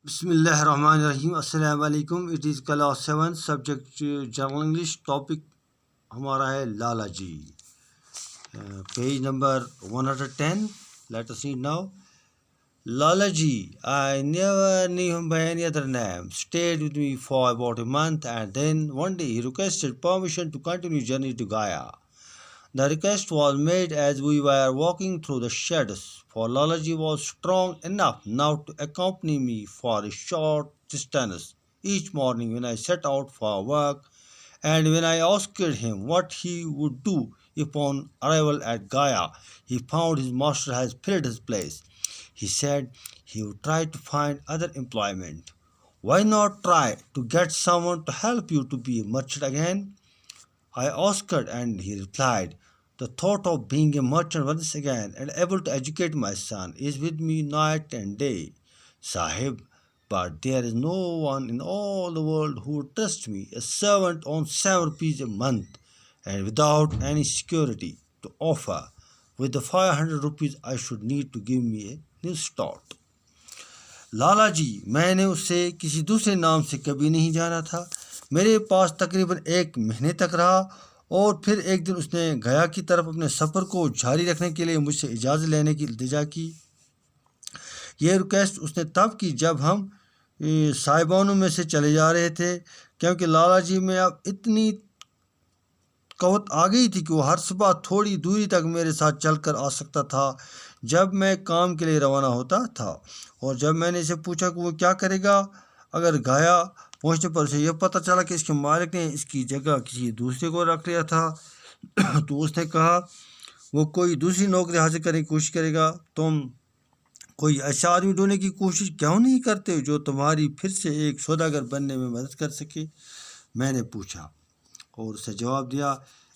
बिस्मिल्लाहिर्रहमानिर्रहीम अस्सलाम वालेकुम। It is class 7 subject general English. Topic हमारा है Lala ji. Page number 110। Let us read now. Lala ji, I never knew him by any other name. Stayed with me for about a month, and then one day he requested permission to continue journey to Gaya. The request was made as we were walking through the shadows, for Lalaji was strong enough now to accompany me for a short distance each morning when I set out for work, and when I asked him what he would do upon arrival at Gaya, he found his master has filled his place. He said he would try to find other employment. Why not try to get someone to help you to be a merchant again? I asked, and he replied, the thought of being a merchant once again and able to educate my son is with me night and day, Sahib. But there is no one in all the world who would trust me, a servant on 7 rupees a month, and without any security to offer. With the 500 rupees I should need to give me a new start. लाला जी, मैंने उसे किसी दूसरे नाम से कभी नहीं जाना था। मेरे पास तकरीबन 1 महीने तक रहा और फिर एक दिन उसने गया की तरफ अपने सफ़र को जारी रखने के लिए मुझसे इजाज़त लेने की इल्तिजा की। यह रिक्वेस्ट उसने तब की जब हम साहिबानों में से चले जा रहे थे, क्योंकि लाला जी में अब इतनी कवत आ गई थी कि वो हर सुबह थोड़ी दूरी तक मेरे साथ चलकर आ सकता था जब मैं काम के लिए रवाना होता था। और जब मैंने इसे पूछा कि वो क्या करेगा अगर गया पहुंचने पर उसे यह पता चला कि इसके मालिक ने इसकी जगह किसी दूसरे को रख लिया था तो उसने कहा वो कोई दूसरी नौकरी हासिल करने की कोशिश करेगा। तुम कोई ऐसा आदमी ढूंढने की कोशिश क्यों नहीं करते जो तुम्हारी फिर से एक सौदागर बनने में मदद कर सके? मैंने पूछा और उसे जवाब दिया,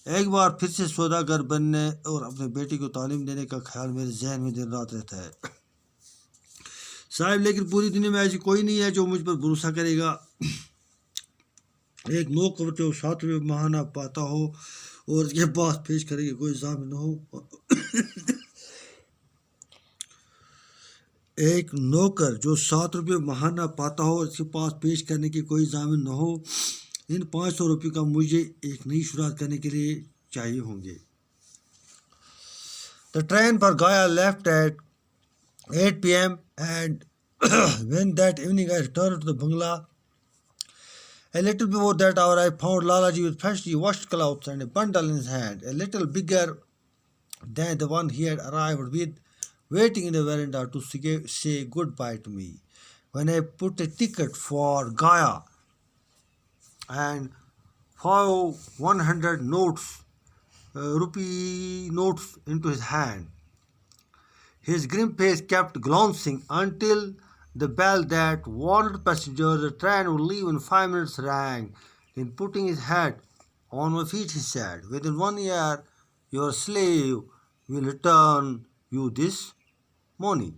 एक बार फिर से सौदागर बनने और अपने बेटी को तालीम देने का ख्याल मेरे जहन में दिन रात रहता है साहब, लेकिन पूरी दुनिया में ऐसी कोई नहीं है जो मुझ पर भरोसा करेगा। एक नौकर जो 7 रुपये महाना पाता हो और उसके पास पेश करेंगे कोई जामिन न हो एक नौकर जो 7 रुपये महाना पाता हो और उसके पास पेश करने की कोई जामिन न हो, इन 500 रुपये का मुझे एक नई शुरुआत करने के लिए चाहिए होंगे। The train for Gaya left at 8 p.m. and when that evening I returned to the bungalow, a little before that hour I found Lalaji with freshly washed clothes and a bundle in his hand, a little bigger than the one he had arrived with, waiting in the veranda to say goodbye to me. When I put a ticket for Gaya and 100 rupee notes into his hand, his grim face kept glancing until the bell that warned passengers the train would leave in 5 minutes rang. Then putting his head on my feet, he said, within 1 year your slave will return you this money.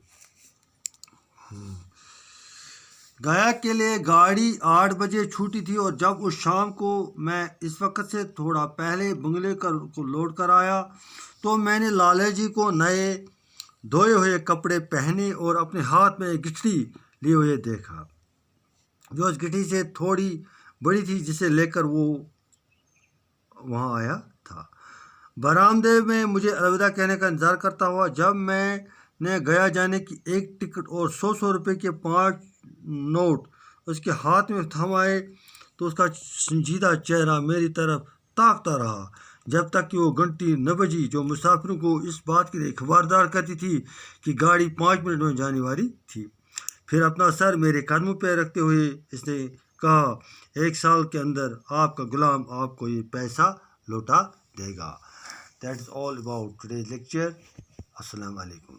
गया के लिए गाड़ी 8 बजे छूटी थी और जब उस शाम को मैं इस वक्त से थोड़ा पहले बंगले को लौट कर आया तो मैंने लाला जी को नए धोए हुए कपड़े पहने और अपने हाथ में एक गिठड़ी लिए हुए देखा जो उस गिठड़ी से थोड़ी बड़ी थी जिसे लेकर वो वहाँ आया था। बरामदे में मुझे अलविदा कहने का इंतज़ार करता हुआ जब मैंने गया जाने की 1 टिकट और 100 रुपये के 5 नोट उसके हाथ में थमाए तो उसका संजीदा चेहरा मेरी तरफ ताकता रहा जब तक कि वो घंटी न बजी जो मुसाफिरों को इस बात के लिए खबरदार करती थी कि गाड़ी 5 मिनट में जाने वाली थी। फिर अपना सर मेरे कदमों पर रखते हुए इसने कहा, 1 साल के अंदर आपका गुलाम आपको ये पैसा लौटा देगा। That is all about today's lecture. अस्सलाम वालेकुम।